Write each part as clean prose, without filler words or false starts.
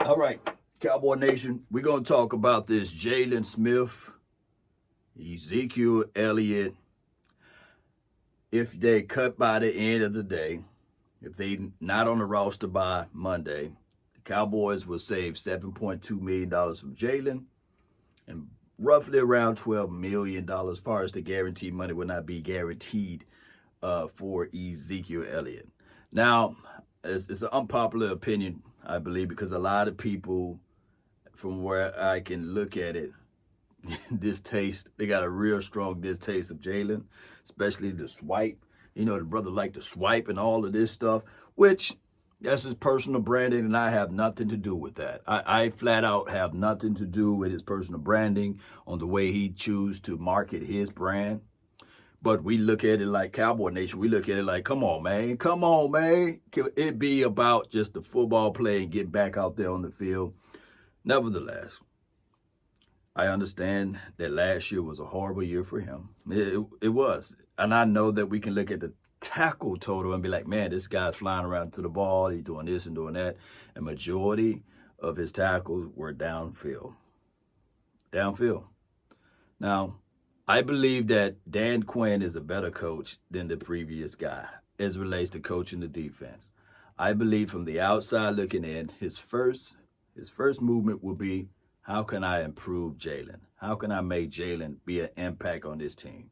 All right, Cowboy Nation, we're going to talk about this Jalen Smith, Ezekiel Elliott. If they cut by the end of the day, if they not on the roster by Monday, the Cowboys will save $7.2 million from Jalen and roughly around $12 million as far as the guaranteed money will not be guaranteed for Ezekiel Elliott. Now, it's an unpopular opinion, I believe, because a lot of people, from where I can look at it, they got a real strong distaste of Jalen, especially the swipe. You know, the brother liked to swipe and all of this stuff, which that's his personal branding, and I have nothing to do with that. I flat out have nothing to do with his personal branding on the way he chooses to market his brand. But we look at it like Cowboy Nation. We look at it like, come on, man. Come on, man. Can it be about just the football play and getting back out there on the field? Nevertheless, I understand that last year was a horrible year for him. It was. And I know that we can look at the tackle total and be like, man, this guy's flying around to the ball. He's doing this and doing that. And majority of his tackles were downfield. Downfield. Now, I believe that Dan Quinn is a better coach than the previous guy as it relates to coaching the defense. I believe from the outside looking in, his first movement will be, how can I improve Jalen? How can I make Jalen be an impact on this team?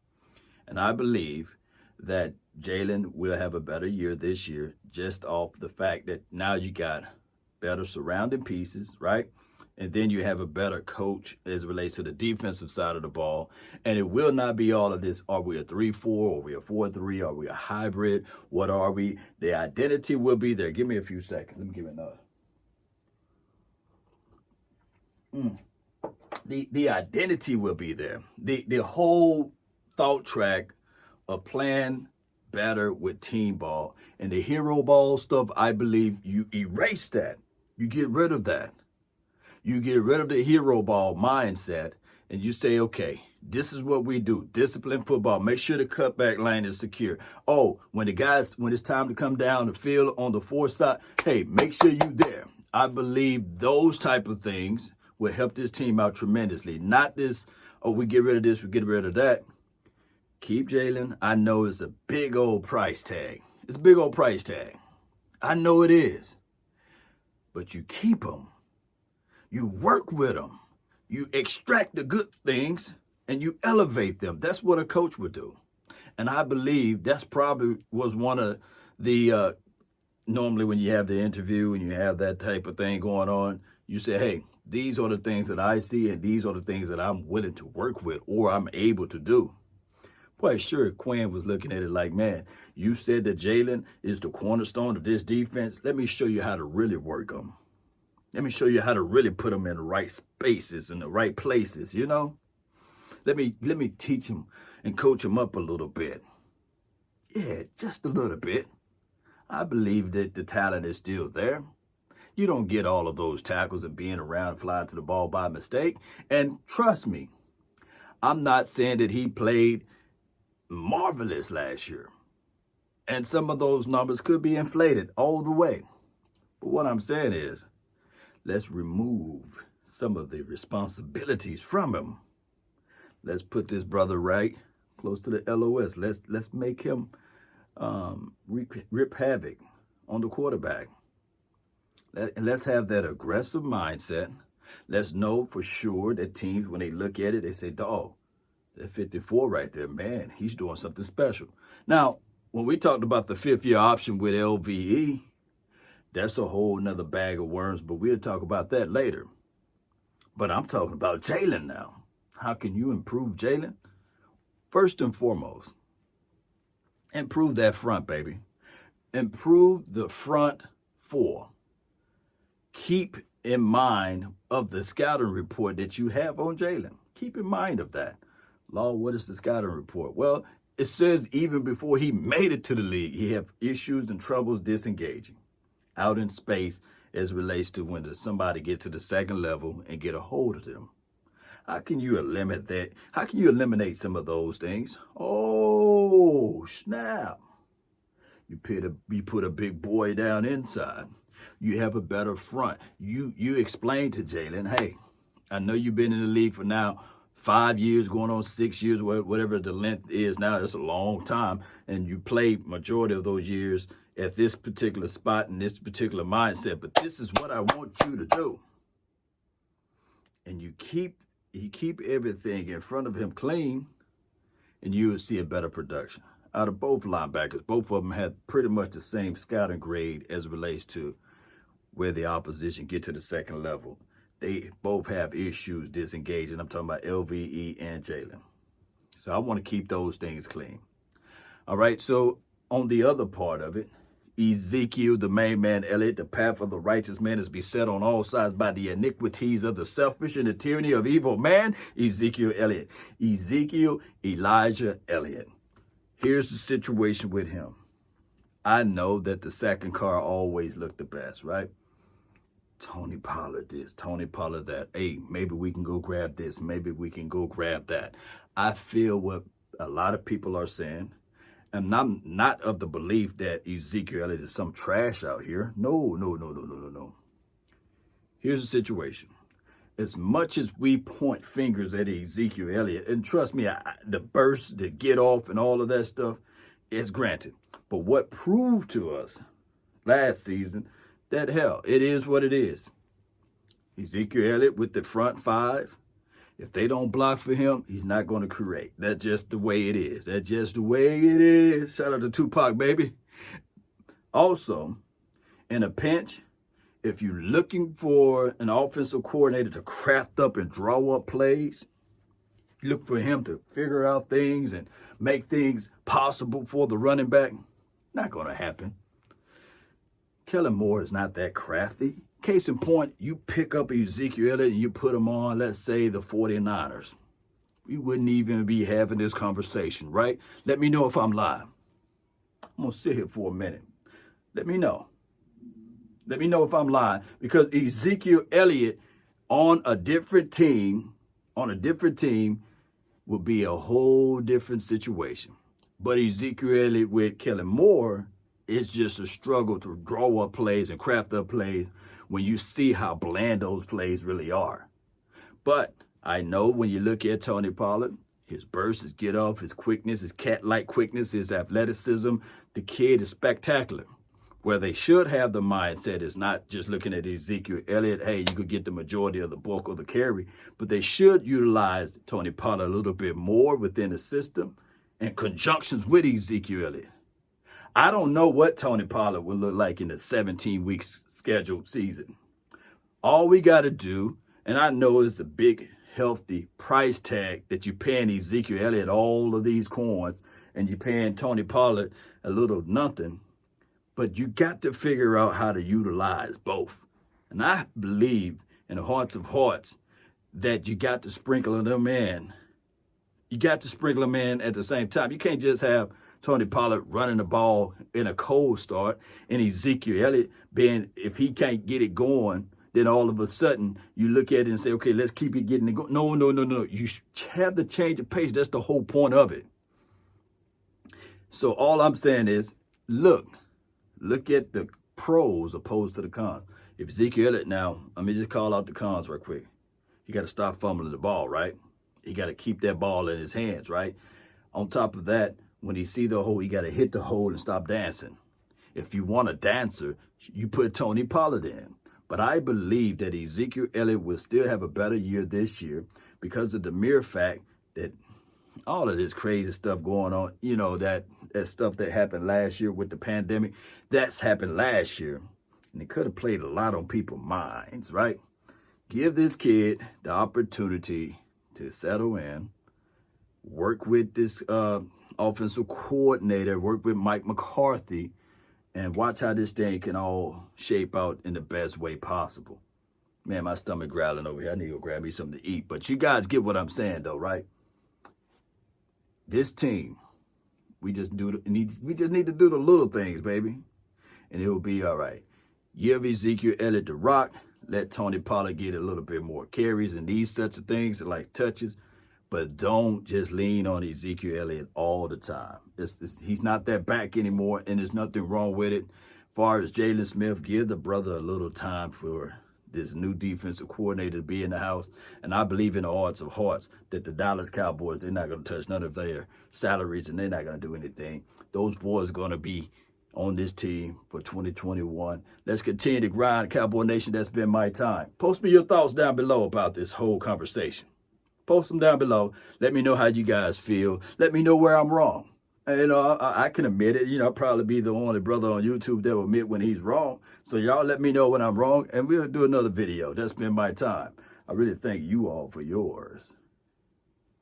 And I believe that Jalen will have a better year this year just off the fact that now you got better surrounding pieces, right? And then you have a better coach as it relates to the defensive side of the ball. And it will not be all of this, are we a 3-4, are we a 4-3, are we a hybrid? What are we? The identity will be there. Give me a few seconds. Let me give it another. The identity will be there. The whole thought track of playing better with team ball and the hero ball stuff, I believe you erase that. You get rid of that. You get rid of the hero ball mindset and you say, okay, this is what we do. Discipline football. Make sure the cutback line is secure. Oh, when it's time to come down the field on the fourth side, hey, make sure you there. I believe those type of things will help this team out tremendously. Not this, oh, we get rid of this, we get rid of that. Keep Jalen. I know it's a big old price tag. It's a big old price tag. I know it is. But you keep him. You work with them. You extract the good things and you elevate them. That's what a coach would do. And I believe that's probably was one of the, normally when you have the interview and you have that type of thing going on, you say, hey, these are the things that I see and these are the things that I'm willing to work with or I'm able to do. Quite sure Quinn was looking at it like, man, you said that Jalen is the cornerstone of this defense. Let me show you how to really work them. Let me show you how to really put them in the right spaces, in the right places, you know? Let me teach him and coach him up a little bit. Yeah, just a little bit. I believe that the talent is still there. You don't get all of those tackles and being around, flying to the ball by mistake. And trust me, I'm not saying that he played marvelous last year. And some of those numbers could be inflated all the way. But what I'm saying is, let's remove some of the responsibilities from him. Let's put this brother right close to the LOS. Let's make him rip havoc on the quarterback. Let's have that aggressive mindset. Let's know for sure that teams, when they look at it, they say, dog, that 54 right there, man, he's doing something special. Now, when we talked about the fifth-year option with LVE, that's a whole nother bag of worms, but we'll talk about that later. But I'm talking about Jalen now. How can you improve Jalen? First and foremost, improve that front, baby. Improve the front four. Keep in mind of the scouting report that you have on Jalen. Keep in mind of that. Law, what is the scouting report? Well, it says even before he made it to the league, he had issues and troubles disengaging out in space as relates to when somebody gets to the second level and get a hold of them. How can you eliminate that? How can you eliminate some of those things? Oh, snap. You put a big boy down inside. You have a better front. You explain to Jalen, hey, I know you've been in the league for now 5 years, going on 6 years, whatever the length is now. It's a long time, and you played majority of those years at this particular spot and this particular mindset. But this is what I want you to do, and you keep everything in front of him clean, and you will see a better production out of both linebackers. Both of them had pretty much the same scouting grade as it relates to where the opposition get to the second level. They both have issues disengaging. I'm talking about LVE and Jalen. So I want to keep those things clean. All right, so on the other part of it, Ezekiel, the main man, Elliot, the path of the righteous man is beset on all sides by the iniquities of the selfish and the tyranny of evil man, Ezekiel Elliott. Ezekiel Elijah Elliott. Here's the situation with him. I know that the second car always looked the best, right? Tony Pollard this, Tony Pollard that. Hey, maybe we can go grab this. Maybe we can go grab that. I feel what a lot of people are saying. And I'm not of the belief that Ezekiel Elliott is some trash out here. No. Here's the situation. As much as we point fingers at Ezekiel Elliott, and trust me, the burst, the get off, and all of that stuff is granted. But what proved to us last season that, hell, it is what it is. Ezekiel Elliott with the front five, if they don't block for him, he's not going to create. That's just the way it is. That's just the way it is. Shout out to Tupac, baby. Also, in a pinch, if you're looking for an offensive coordinator to craft up and draw up plays, look for him to figure out things and make things possible for the running back. Not going to happen. Kellen Moore is not that crafty. Case in point, you pick up Ezekiel Elliott and you put him on, let's say, the 49ers. We wouldn't even be having this conversation, right? Let me know if I'm lying. I'm going to sit here for a minute. Let me know. Let me know if I'm lying. Because Ezekiel Elliott on a different team would be a whole different situation. But Ezekiel Elliott with Kellen Moore, it's just a struggle to draw up plays and craft up plays when you see how bland those plays really are. But I know when you look at Tony Pollard, his burst, his get off, his quickness, his cat-like quickness, his athleticism, the kid is spectacular. Where they should have the mindset is not just looking at Ezekiel Elliott, hey, you could get the majority of the bulk of the carry, but they should utilize Tony Pollard a little bit more within the system in conjunctions with Ezekiel Elliott. I don't know what Tony Pollard will look like in the 17-week scheduled season. All we got to do, and I know it's a big, healthy price tag that you're paying Ezekiel Elliott all of these coins, and you're paying Tony Pollard a little nothing, but you got to figure out how to utilize both. And I believe in the hearts of hearts that you got to sprinkle them in. You got to sprinkle them in at the same time. You can't just have Tony Pollard running the ball in a cold start and Ezekiel Elliott being, if he can't get it going, then all of a sudden you look at it and say, okay, let's keep it getting it going. No. You have the change of pace. That's the whole point of it. So all I'm saying is, look at the pros opposed to the cons. If Ezekiel Elliott now, let me just call out the cons real quick. He got to stop fumbling the ball, right? He got to keep that ball in his hands, right? On top of that, when he see the hole, he got to hit the hole and stop dancing. If you want a dancer, you put Tony Pollard in. But I believe that Ezekiel Elliott will still have a better year this year because of the mere fact that all of this crazy stuff going on, you know, that stuff that happened last year with the pandemic, that's happened last year. And it could have played a lot on people's minds, right? Give this kid the opportunity to settle in, work with this offensive coordinator, work with Mike McCarthy, and watch how this thing can all shape out in the best way possible. Man, my stomach growling over here. I need to go grab me something to eat. But you guys get what I'm saying, though, right? This team, we just need to do the little things, baby, and it will be all right. Give Ezekiel Elliott the rock. Let Tony Pollard get a little bit more carries and these such of things like touches. But don't just lean on Ezekiel Elliott all the time. He's not that back anymore, and there's nothing wrong with it. far as Jalen Smith, give the brother a little time for this new defensive coordinator to be in the house. And I believe in the hearts of hearts that the Dallas Cowboys, they're not going to touch none of their salaries and they're not going to do anything. Those boys are going to be on this team for 2021. Let's continue to grind, Cowboy Nation. That's been my time. Post me your thoughts down below about this whole conversation. Post them down below. Let me know how you guys feel. Let me know where I'm wrong. And, I can admit it. I'll probably be the only brother on YouTube that will admit when he's wrong. So y'all let me know when I'm wrong, and we'll do another video. That's been my time. I really thank you all for yours.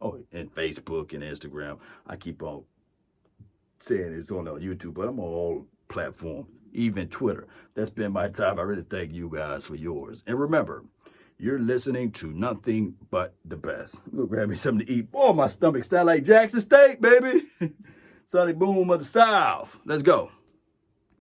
Oh, and Facebook and Instagram. I keep on saying it's on YouTube, but I'm on all platforms, even Twitter. That's been my time. I really thank you guys for yours. And remember, you're listening to nothing but the best. Go grab me something to eat. Boy, my stomach sounds like Jackson State, baby. Sonny Boom of the South. Let's go.